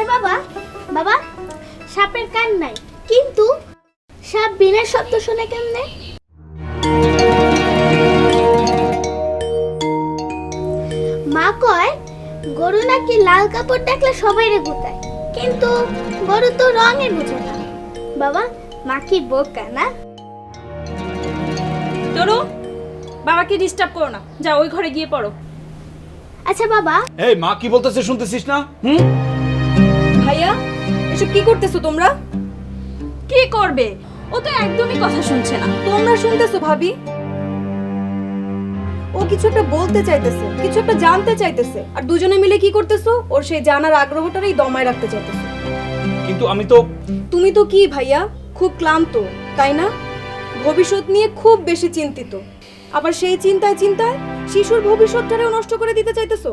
আচ্ছা বাবা, বাবা সাপের কান নাই, কিন্তু সাপ বিনের শব্দ শুনে কেমনে? মা কয় গরু নাকি লাল কাপড় দেখলে সবাইরে গুতায়, কিন্তু গরু তো রঙে বুঝে না। বাবা মা কি বোকা না? তোরো বাবাকে ডিস্টার্ব করো না, যাও ওই ঘরে গিয়ে পড়ো। আচ্ছা বাবা। এই মা কি বলতেছে শুনতেছিস না? ভাইয়া এসব কি করতেছো তোমরা? কি করবে, ও তো একদমই কথা শুনছে না। তোমরা শুনতেছো ভাবি? ও কিছু একটা বলতে চাইতেছে, কিছু একটা জানতে চাইতেছে, আর দুজনে মিলে কি করতেছো? ওর সেই জানার আগ্রহটারই দমায় রাখতে চাইতেছো। কিন্তু আমি তো তুমি তো কি ভাইয়া খুব ক্লান্ত, তাই না? ভবিষ্যৎ নিয়ে খুব বেশি চিন্তিত, আবার সেই চিন্তায় চিন্তায় শিশুর ভবিষ্যৎটারেও নষ্ট করে দিতে চাইতেছো।